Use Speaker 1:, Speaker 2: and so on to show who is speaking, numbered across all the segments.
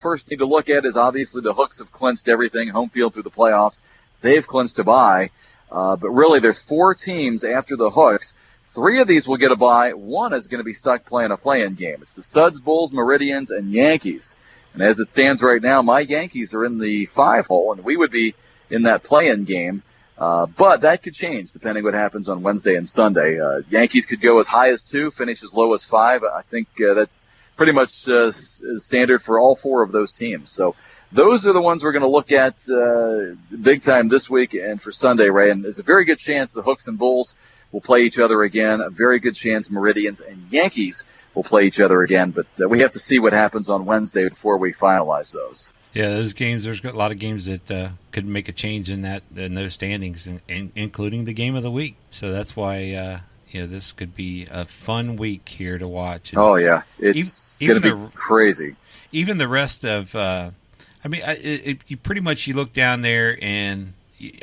Speaker 1: first need to look at is obviously the Hooks have clinched everything, home field through the playoffs. They've clinched a bye. But really, there's 4 teams after the Hooks. 3 of these will get a bye. 1 is going to be stuck playing a play-in game. It's the Suds, Bulls, Meridians, and Yankees. And as it stands right now, my Yankees are in the 5 hole, and we would be in that play-in game. But that could change depending what happens on Wednesday and Sunday. Yankees could go as high as 2, finish as low as 5. I think that pretty much is standard for all 4 of those teams. So those are the ones we're going to look at big time this week and for Sunday, Ray. And there's a very good chance the Hooks and Bulls will play each other again. A very good chance Meridians and Yankees will play each other again. But we have to see what happens on Wednesday before we finalize those.
Speaker 2: Yeah, those games. There's a lot of games that could make a change in those standings, including the game of the week. So that's why this could be a fun week here to watch.
Speaker 1: Oh yeah, it's going to be crazy.
Speaker 2: Even the rest of. You pretty much you look down there, and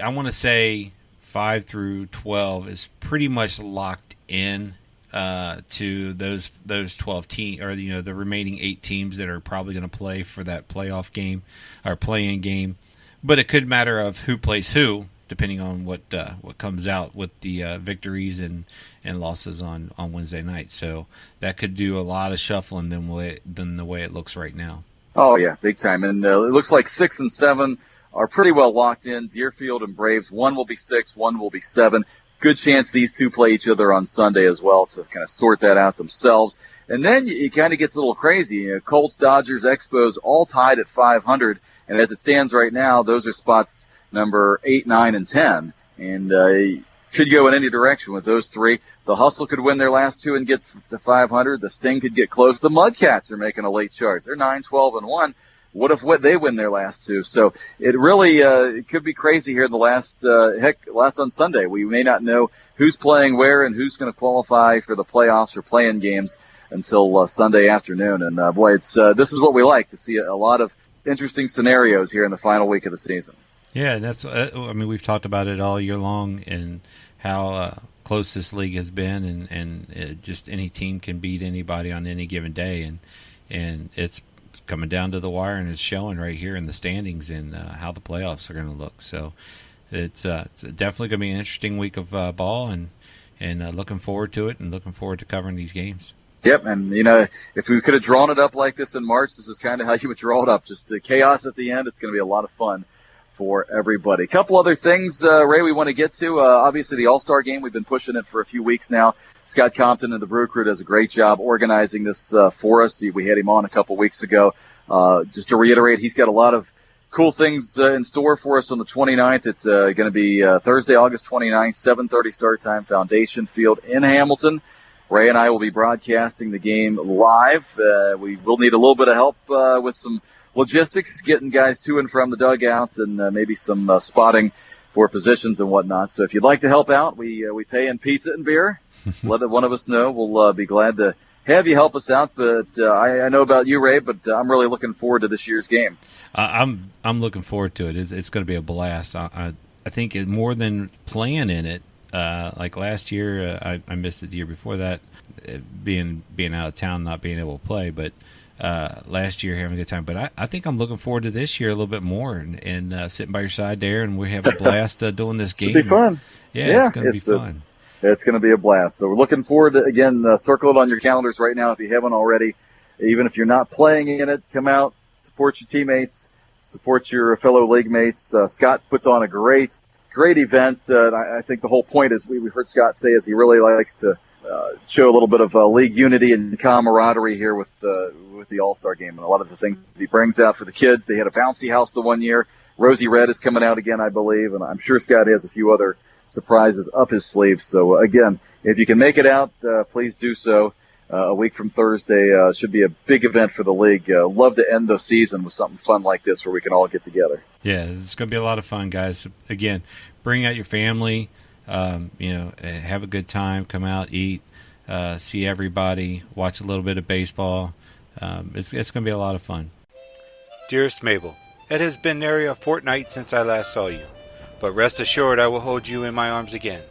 Speaker 2: I want to say 5 through 12 is pretty much locked in to those 12 teams, or the remaining 8 teams that are probably going to play for that playoff game or play-in game. But it could matter of who plays who, depending on what comes out with the victories and losses on Wednesday night. So that could do a lot of shuffling than the way it looks right now.
Speaker 1: Oh, yeah, big time. And it looks like 6 and 7 are pretty well locked in. Deerfield and Braves, 1 will be 6, 1 will be 7. Good chance these 2 play each other on Sunday as well to kind of sort that out themselves. And then it kind of gets a little crazy. Colts, Dodgers, Expos all tied at 500. And as it stands right now, those are spots number 8, 9, and 10. And could go in any direction with those 3. The Hustle could win their last 2 and get to 500. The Sting could get close. The Mudcats are making a late charge. They're 9, 12, and 1. What if they win their last 2? So it really it could be crazy here in the last on Sunday. We may not know who's playing where and who's going to qualify for the playoffs or play-in games until Sunday afternoon. And it's this is what we like to see, a lot of interesting scenarios here in the final week of the season.
Speaker 2: Yeah, that's. We've talked about it all year long and how close this league has been, and just any team can beat anybody on any given day, and it's coming down to the wire, and it's showing right here in the standings and how the playoffs are going to look. So it's definitely going to be an interesting week of ball, and looking forward to it, and looking forward to covering these games.
Speaker 1: Yep, and if we could have drawn it up like this in March, this is kind of how you would draw it up. Just chaos at the end. It's going to be a lot of fun for everybody. A couple other things, Ray, we want to get to. Obviously, the All-Star Game, we've been pushing it for a few weeks now. Scott Compton and the Brew Crew does a great job organizing this for us. We had him on a couple weeks ago. Just to reiterate, he's got a lot of cool things in store for us on the 29th. It's going to be Thursday, August 29th, 7:30 start time, Foundation Field in Hamilton. Ray and I will be broadcasting the game live. We will need a little bit of help with some logistics, getting guys to and from the dugout, and maybe some spotting for positions and whatnot. So if you'd like to help out, we pay in pizza and beer. Let one of us know. We'll be glad to have you help us out. But I know about you, Ray, but I'm really looking forward to this year's game.
Speaker 2: I'm looking forward to it. It's going to be a blast. I think more than playing in it. Like last year, I missed it the year before that, being out of town, not being able to play. But last year having a good time. But I think I'm looking forward to this year a little bit more, and sitting by your side there, and we have a blast doing this game.
Speaker 1: It'll be fun.
Speaker 2: Yeah, it's going to be fun.
Speaker 1: It's going to be a blast. So we're looking forward to, again, circle it on your calendars right now if you haven't already. Even if you're not playing in it, come out, support your teammates, support your fellow league mates. Scott puts on a great event. I think the whole point is we heard Scott say is he really likes to show a little bit of league unity and camaraderie here with the All-Star Game, and a lot of the things he brings out for the kids. They had a bouncy house the one year. Rosie Red is coming out again, I believe, and I'm sure Scott has a few other surprises up his sleeve. So again, if you can make it out, please do so. A week from Thursday should be a big event for the league. Love to end the season with something fun like this where we can all get together.
Speaker 2: Yeah, it's going to be a lot of fun, guys. Again, bring out your family. Have a good time. Come out, eat, see everybody, watch a little bit of baseball. It's going to be a lot of fun.
Speaker 3: Dearest Mabel, it has been nary a fortnight since I last saw you, but rest assured I will hold you in my arms again.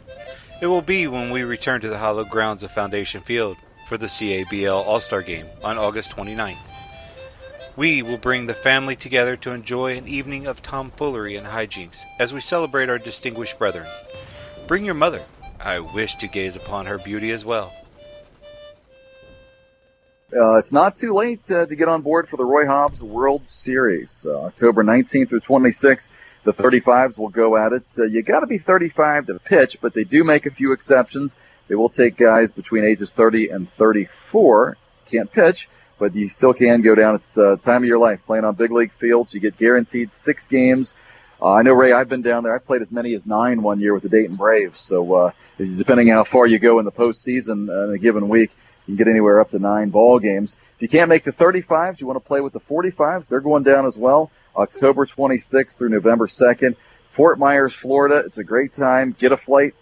Speaker 3: It will be when we return to the hallowed grounds of Foundation Field for the CABL All-Star Game on August 29th. We will bring the family together to enjoy an evening of tomfoolery and hijinks as we celebrate our distinguished brethren. Bring your mother. I wish to gaze upon her beauty as well.
Speaker 1: It's not too late to get on board for the Roy Hobbs World Series. October 19th through 26th, the 35s will go at it. You got to be 35 to pitch, but they do make a few exceptions. They will take guys between ages 30 and 34. Can't pitch, but you still can go down. It's time of your life playing on big league fields. You get guaranteed 6 games. I know, Ray, I've been down there. I played as many as 9 one year with the Dayton Braves. So depending how far you go in the postseason in a given week, you can get anywhere up to 9 ball games. If you can't make the 35s, you want to play with the 45s. They're going down as well, October 26th through November 2nd. Fort Myers, Florida. It's a great time. Get a flight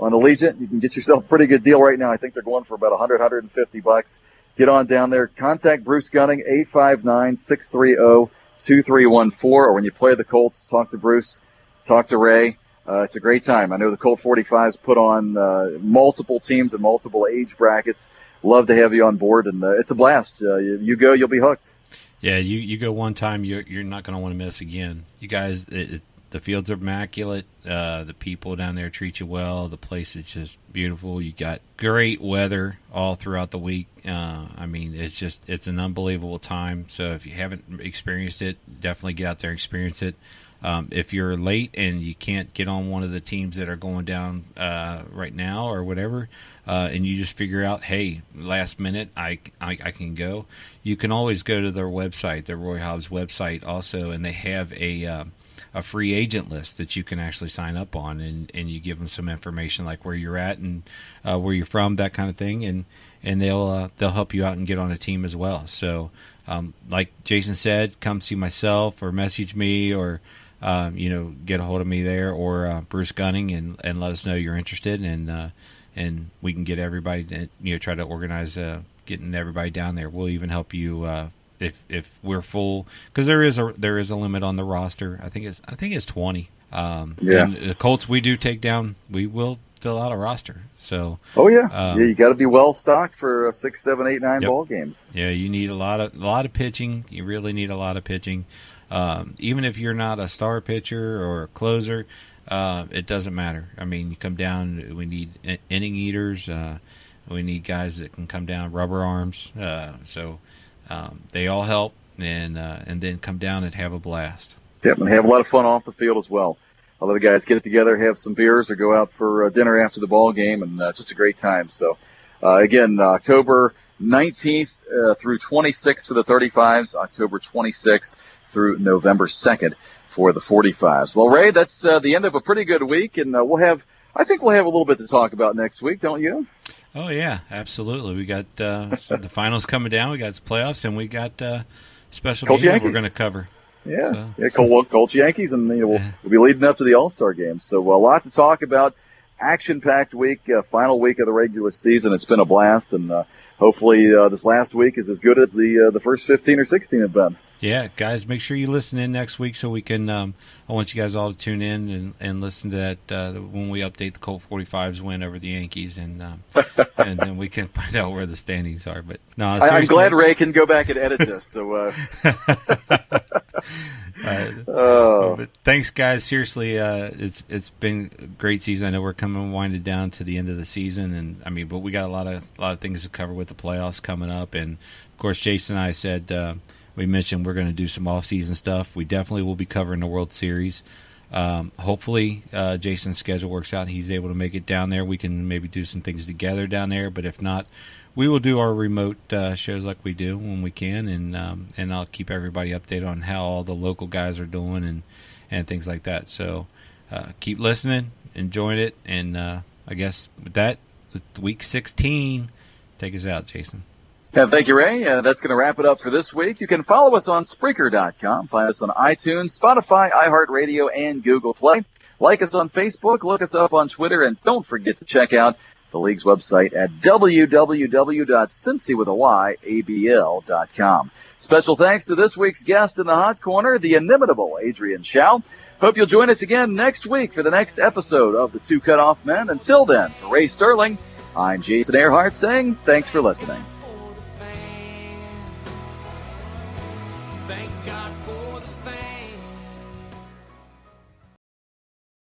Speaker 1: on Allegiant. You can get yourself a pretty good deal right now. I think they're going for about $150. Get on down there. Contact Bruce Gunning, 859-630-2314. Or when you play the Colts, talk to Bruce, talk to Ray. It's a great time. I know the Colt 45s put on multiple teams and multiple age brackets. Love to have you on board, and it's a blast. You go, you'll be hooked.
Speaker 2: Yeah, you go one time, you're not going to want to miss again. You guys, the fields are immaculate. The people down there treat you well. The place is just beautiful. You got great weather all throughout the week. I mean, it's an unbelievable time. So if you haven't experienced it, definitely get out there and experience it. If you're late and you can't get on one of the teams that are going down right now or whatever, and you just figure out, hey, last minute I can go, you can always go to their website, the Roy Hobbs website also, and they have a free agent list that you can actually sign up on, and you give them some information like where you're at and where you're from, that kind of thing, and they'll help you out and get on a team as well. So like Jason said, come see myself or message me or get a hold of me there or Bruce Gunning and let us know you're interested, and we can get everybody try to organize getting everybody down there. We'll even help you if we're full, because there is a limit on the roster. I think it's 20. And the Colts we do take down, we will fill out a roster. So you got to be well stocked for 6, 7, 8, 9 ball games. Yeah, you need a lot of pitching. You really need a lot of pitching. Even if you're not a star pitcher or a closer, it doesn't matter. I mean, you come down, we need inning eaters. We need guys that can come down, rubber arms. So they all help, and then come down and have a blast.
Speaker 1: Yep, and have a lot of fun off the field as well. A lot of guys get it together, have some beers, or go out for dinner after the ball game, and it's just a great time. So, again, October 19th through 26th for the 35s, October 26th through November 2nd for the 45s. Well, Ray, that's the end of a pretty good week, and I think we'll have a little bit to talk about next week, don't you?
Speaker 2: Oh, yeah, absolutely. We got the finals coming down, we got the playoffs, and we got special games that we're going to cover.
Speaker 1: Yeah, Colts Yankees, and we'll be leading up to the All-Star game. So a lot to talk about. Action-packed week, final week of the regular season. It's been a blast, and hopefully this last week is as good as the first 15 or 16 have been.
Speaker 2: Yeah, guys, make sure you listen in next week so we can. I want you guys all to tune in and listen to that when we update the Colt 45's win over the Yankees, and then we can find out where the standings are. But no,
Speaker 1: I'm glad Ray can go back and edit this. So.
Speaker 2: But thanks, guys. Seriously, it's been a great season. I know we're winding down to the end of the season, but we got a lot of things to cover with the playoffs coming up, and of course, Jason and I said. We mentioned we're going to do some off-season stuff. We definitely will be covering the World Series. Hopefully, Jason's schedule works out and he's able to make it down there. We can maybe do some things together down there. But if not, we will do our remote shows like we do when we can, and I'll keep everybody updated on how all the local guys are doing and things like that. So keep listening, enjoying it, and I guess with that, with week 16, take us out, Jason.
Speaker 1: Yeah, thank you, Ray. That's going to wrap it up for this week. You can follow us on Spreaker.com. Find us on iTunes, Spotify, iHeartRadio, and Google Play. Like us on Facebook. Look us up on Twitter. And don't forget to check out the league's website at www.CincyABL.com. Special thanks to this week's guest in the Hot Corner, the inimitable Adrian Sheau. Hope you'll join us again next week for the next episode of The Two Cutoff Men. Until then, for Ray Sterling, I'm Jason Earhart saying thanks for listening.